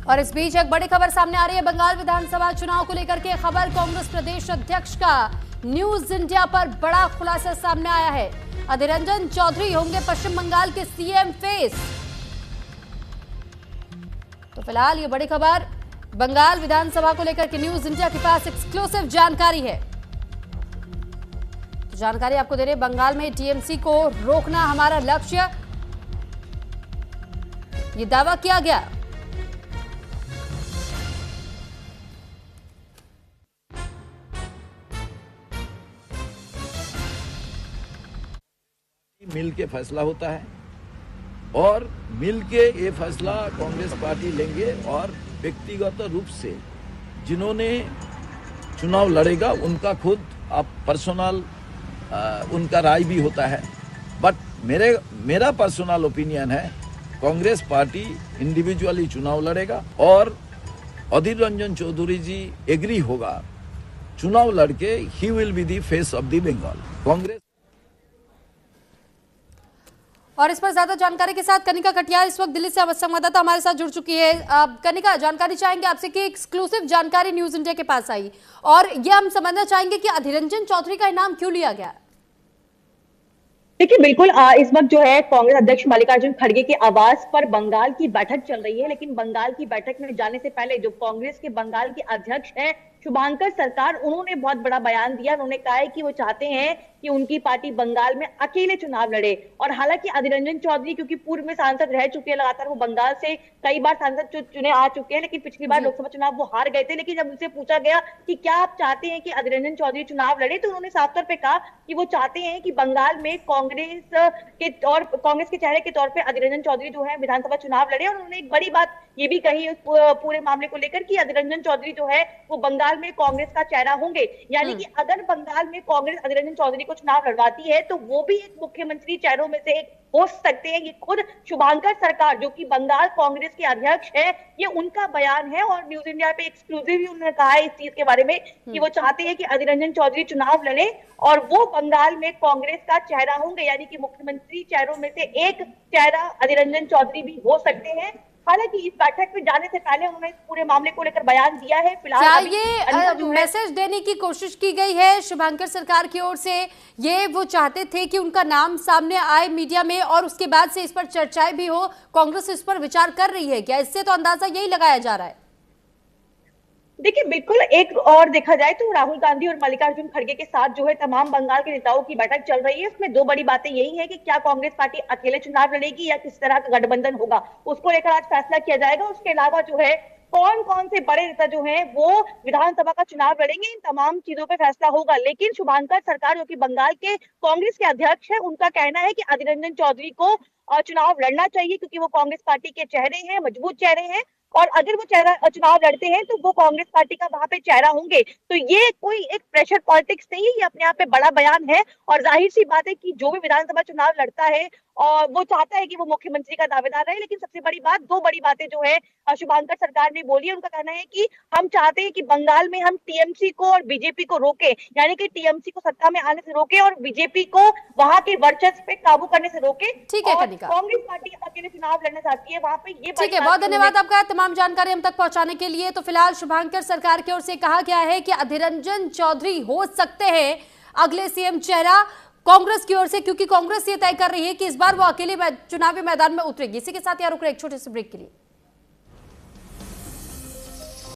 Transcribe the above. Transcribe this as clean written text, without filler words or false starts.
और इस बीच एक बड़ी खबर सामने आ रही है बंगाल विधानसभा चुनाव को लेकर के खबर। कांग्रेस प्रदेश अध्यक्ष का न्यूज इंडिया पर बड़ा खुलासा सामने आया है। अधीर रंजन चौधरी होंगे पश्चिम बंगाल के सीएम फेस। तो फिलहाल ये बड़ी खबर बंगाल विधानसभा को लेकर के न्यूज इंडिया के पास एक्सक्लूसिव जानकारी है। तो जानकारी आपको दे रहे हैं, बंगाल में टीएमसी को रोकना हमारा लक्ष्य, ये दावा किया गया। मिल के फैसला होता है और मिल के ये फैसला कांग्रेस पार्टी लेंगे और व्यक्तिगत रूप से जिन्होंने चुनाव लड़ेगा उनका खुद अब पर्सनल उनका राय भी होता है। बट मेरा पर्सनल ओपिनियन है कांग्रेस पार्टी इंडिविजुअली चुनाव लड़ेगा और अधीर रंजन चौधरी जी एग्री होगा चुनाव लड़के ही will be the face of the Bengal Congress. और इस पर ज्यादा जानकारी के साथ कनिका कटियार इस वक्त दिल्ली से हमारे संवाददाता हमारे साथ जुड़ चुकी है। कनिका, जानकारी चाहेंगे आपसे कि एक्सक्लूसिव जानकारी न्यूज इंडिया के पास आई और ये हम समझना चाहेंगे कि अधीर रंजन चौधरी का नाम क्यों लिया गया। देखिए बिल्कुल इस वक्त जो है कांग्रेस अध्यक्ष मल्लिकार्जुन खड़गे के आवास पर बंगाल की बैठक चल रही है, लेकिन बंगाल की बैठक में जाने से पहले जो कांग्रेस के बंगाल के अध्यक्ष हैं शुभांकर सरकार, उन्होंने बहुत बड़ा बयान दिया। उन्होंने कहा है कि वो चाहते हैं कि उनकी पार्टी बंगाल में अकेले चुनाव लड़े। और हालांकि अधीर रंजन चौधरी क्योंकि पूर्व में सांसद रह चुके हैं, लगातार वो बंगाल से कई बार सांसद चुने आ चुके हैं, लेकिन पिछली बार लोकसभा चुनाव वो हार गए थे। लेकिन जब उनसे पूछा गया कि क्या आप चाहते हैं कि अधीर रंजन चौधरी चुनाव लड़े, तो उन्होंने साफ तौर पर कहा कि वो चाहते हैं कि बंगाल में कांग्रेस के चेहरे के तौर पर अधीर रंजन चौधरी जो है विधानसभा चुनाव लड़े। और उन्होंने एक बड़ी बात ये भी कही उस पूरे मामले को लेकर कि अधीर रंजन चौधरी जो है वो बंगाल में कांग्रेस का चेहरा होंगे। यानी कि अगर बंगाल में कांग्रेस अधीर रंजन चौधरी को चुनाव लड़वाती है तो वो भी एक मुख्यमंत्री चेहरों में से एक हो सकते हैं। ये खुद शुभांकर सरकार जो कि बंगाल कांग्रेस के अध्यक्ष है, ये उनका बयान है। और न्यूज इंडिया पे एक्सक्लूसिव उन्होंने कहा है इस चीज के बारे में कि वो चाहते हैं कि अधीर रंजन चौधरी चुनाव लड़े और वो बंगाल में कांग्रेस का चेहरा होंगे। यानी कि मुख्यमंत्री चेहरों में से एक चेहरा अधीर रंजन चौधरी भी हो सकते हैं। हालांकि इस बैठक में जाने से पहले उन्होंने इस पूरे मामले को लेकर बयान दिया है। फिलहाल ये मैसेज देने की कोशिश की गई है शुभांकर सरकार की ओर से, ये वो चाहते थे कि उनका नाम सामने आए मीडिया में और उसके बाद से इस पर चर्चाएं भी हो, कांग्रेस इस पर विचार कर रही है क्या? इससे तो अंदाजा यही लगाया जा रहा है। देखिए बिल्कुल, एक और देखा जाए तो राहुल गांधी और मल्लिकार्जुन खड़गे के साथ जो है तमाम बंगाल के नेताओं की बैठक चल रही है। उसमें दो बड़ी बातें यही है कि क्या कांग्रेस पार्टी अकेले चुनाव लड़ेगी या किस तरह का गठबंधन होगा, उसको लेकर आज फैसला किया जाएगा। उसके अलावा जो है कौन कौन से बड़े नेता जो हैं वो विधानसभा का चुनाव लड़ेंगे, इन तमाम चीजों पे फैसला होगा। लेकिन शुभांकर सरकार जो कि बंगाल के कांग्रेस के अध्यक्ष है, उनका कहना है कि अधीर रंजन चौधरी को चुनाव लड़ना चाहिए क्योंकि वो कांग्रेस पार्टी के चेहरे हैं, मजबूत चेहरे हैं। और अगर वो चुनाव लड़ते हैं तो वो कांग्रेस पार्टी का वहां पे चेहरा होंगे। तो ये कोई एक प्रेशर पॉलिटिक्स नहीं है, ये अपने आप में बड़ा बयान है। और जाहिर सी बात है कि जो भी विधानसभा चुनाव लड़ता है और वो चाहता है कि वो मुख्यमंत्री का दावेदार रहे। लेकिन सबसे बड़ी बात, दो बड़ी बातें जो है शुभांकर सरकार ने बोली है। उनका कहना है कि हम चाहते हैं कि बंगाल में हम टीएमसी को और बीजेपी को रोके, यानी कि टीएमसी को सत्ता में आने से रोके और बीजेपी को वहां के वर्चस्व पे काबू करने से रोके। ठीक है कनिका, कांग्रेस पार्टी अकेले चुनाव लड़ना चाहती है वहां पे। ये ठीक है, बहुत धन्यवाद आपका तमाम जानकारी हम तक पहुंचाने के लिए। तो फिलहाल शुभांकर सरकार की ओर से कहा गया है कि अधीर रंजन चौधरी हो सकते हैं अगले सीएम चेहरा कांग्रेस की ओर से, क्योंकि कांग्रेस ये तय कर रही है कि इस बार वो अकेले चुनावी मैदान में उतरेगी। इसी के साथ यहाँ रुक रहे एक छोटे से ब्रेक के लिए।